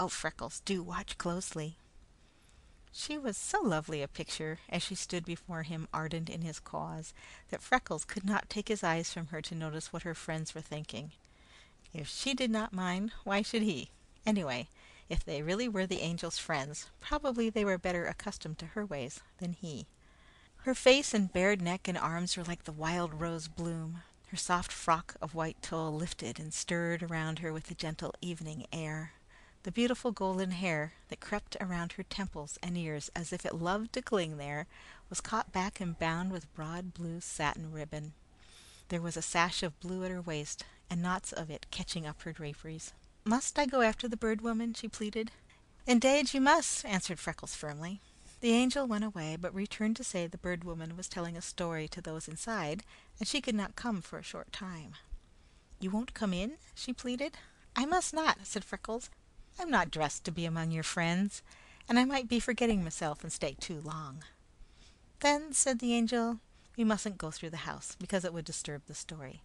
Oh, Freckles, do watch closely." She was so lovely a picture as she stood before him ardent in his cause that Freckles could not take his eyes from her to notice what her friends were thinking. If she did not mind, why should he? Anyway, if they really were the angel's friends, probably they were better accustomed to her ways than he. Her face and bared neck and arms were like the wild rose bloom. Her soft frock of white tulle lifted and stirred around her with the gentle evening air. The beautiful golden hair that crept around her temples and ears as if it loved to cling there was caught back and bound with broad blue satin ribbon. There was a sash of blue at her waist, and knots of it catching up her draperies. "Must I go after the Bird Woman?" she pleaded. "Indeed you must," answered Freckles firmly. The angel went away, but returned to say the Bird Woman was telling a story to those inside, and she could not come for a short time. "You won't come in?" she pleaded. "I must not," said Freckles. "I'm not dressed to be among your friends, and I might be forgetting myself and stay too long." "Then," said the angel, "we mustn't go through the house, because it would disturb the story.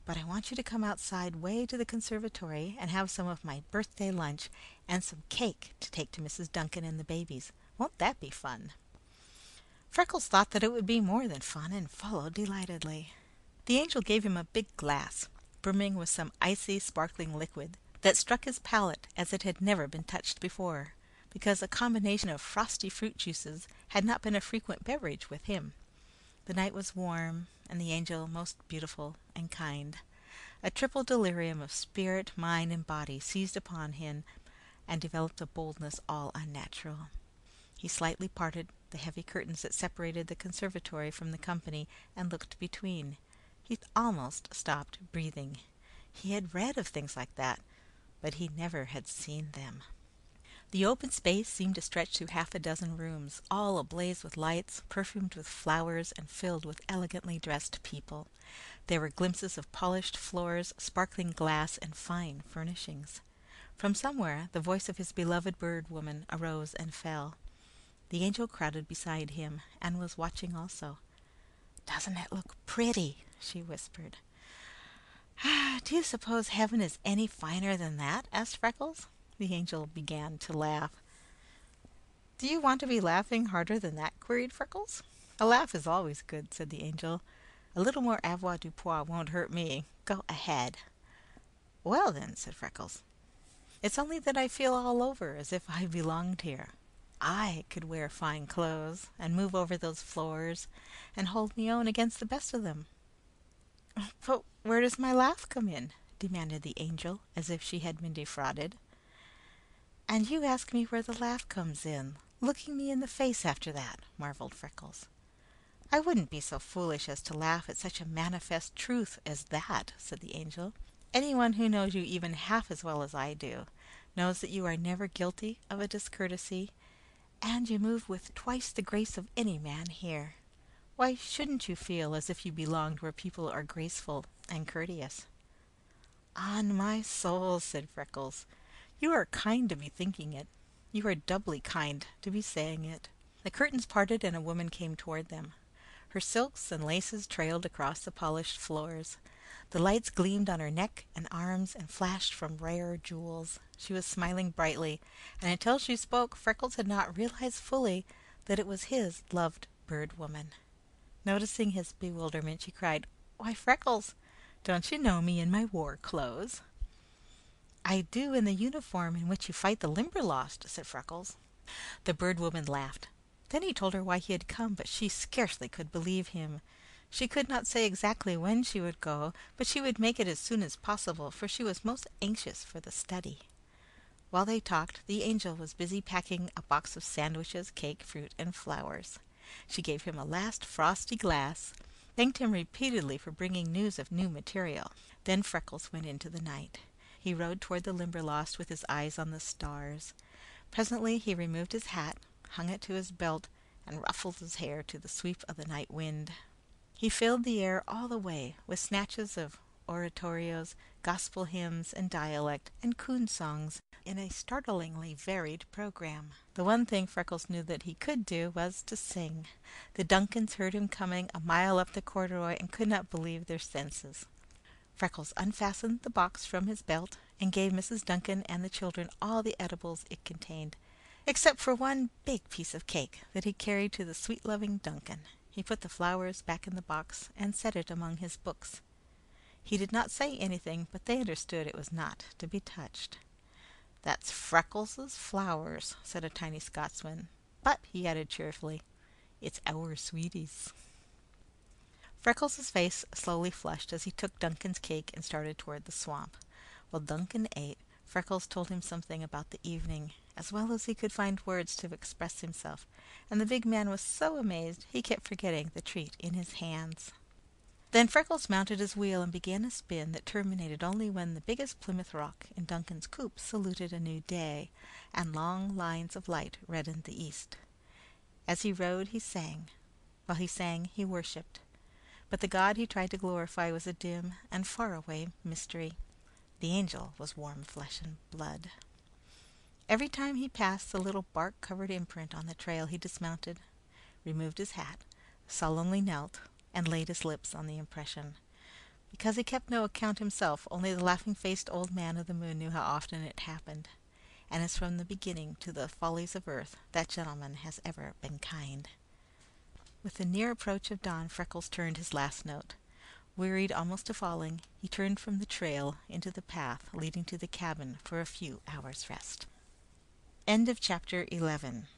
But I want you to come outside way to the conservatory and have some of my birthday lunch and some cake to take to Mrs. Duncan and the babies. Won't that be fun?" Freckles thought that it would be more than fun, and followed delightedly. The angel gave him a big glass, brimming with some icy, sparkling liquid that struck his palate as it had never been touched before, because a combination of frosty fruit juices had not been a frequent beverage with him. The night was warm, and the angel most beautiful and kind. A triple delirium of spirit, mind, and body seized upon him and developed a boldness all unnatural. He slightly parted the heavy curtains that separated the conservatory from the company and looked between. He almost stopped breathing. He had read of things like that, but he never had seen them. The open space seemed to stretch through half a dozen rooms, all ablaze with lights, perfumed with flowers, and filled with elegantly dressed people. There were glimpses of polished floors, sparkling glass, and fine furnishings. From somewhere the voice of his beloved Bird Woman arose and fell. The angel crowded beside him and was watching also. "Doesn't it look pretty?" she whispered. "Do you suppose heaven is any finer than that?" asked Freckles. The angel began to laugh. "Do you want to be laughing harder than that?" queried Freckles. "A laugh is always good," said the angel. "A little more avoirdupois won't hurt me. Go ahead." "Well, then," said Freckles, "it's only that I feel all over as if I belonged here. I could wear fine clothes and move over those floors and hold me own against the best of them." "But where does my laugh come in?" demanded the angel, as if she had been defrauded. "And you ask me where the laugh comes in, looking me in the face after that," marveled Freckles. "I wouldn't be so foolish as to laugh at such a manifest truth as that," said the angel. "Anyone who knows you even half as well as I do knows that you are never guilty of a discourtesy, and you move with twice the grace of any man here. Why shouldn't you feel as if you belonged where people are graceful and courteous?" "On my soul," said Freckles, "you are kind to be thinking it. You are doubly kind to be saying it." The curtains parted and a woman came toward them. Her silks and laces trailed across the polished floors. The lights gleamed on her neck and arms and flashed from rare jewels. She was smiling brightly, and until she spoke, Freckles had not realized fully that it was his loved Bird Woman. Noticing his bewilderment, she cried, "Why, Freckles, don't you know me in my war clothes?" "I do in the uniform in which you fight the Limberlost," said Freckles. The Bird Woman laughed. Then he told her why he had come, but she scarcely could believe him. She could not say exactly when she would go, but she would make it as soon as possible, for she was most anxious for the study. While they talked, the angel was busy packing a box of sandwiches, cake, fruit, and flowers. She gave him a last frosty glass, thanked him repeatedly for bringing news of new material. Then Freckles went into the night. He rode toward the Limberlost with his eyes on the stars. Presently he removed his hat, hung it to his belt, and ruffled his hair to the sweep of the night wind. He filled the air all the way with snatches of oratorios, gospel hymns, and dialect, and coon songs in a startlingly varied program. The one thing Freckles knew that he could do was to sing. The Duncans heard him coming a mile up the corduroy and could not believe their senses. Freckles unfastened the box from his belt and gave Mrs. Duncan and the children all the edibles it contained, except for one big piece of cake that he carried to the sweet-loving Duncan. He put the flowers back in the box and set it among his books. He did not say anything, but they understood it was not to be touched. "That's Freckles' flowers," said a tiny Scotsman. "But," he added cheerfully, "it's our sweeties." Freckles' face slowly flushed as he took Duncan's cake and started toward the swamp. While Duncan ate, Freckles told him something about the evening, as well as he could find words to express himself, and the big man was so amazed he kept forgetting the treat in his hands. Then Freckles mounted his wheel and began a spin that terminated only when the biggest Plymouth Rock in Duncan's coop saluted a new day, and long lines of light reddened the east. As he rode, he sang. While he sang, he worshipped. But the God he tried to glorify was a dim and faraway mystery. The angel was warm flesh and blood. Every time he passed the little bark-covered imprint on the trail, he dismounted, removed his hat, solemnly knelt, and laid his lips on the impression. Because he kept no account himself, only the laughing-faced old man of the moon knew how often it happened. And as from the beginning to the follies of earth, that gentleman has ever been kind. With the near approach of dawn, Freckles turned his last note. Wearied almost to falling, he turned from the trail into the path leading to the cabin for a few hours' rest. End of chapter 11.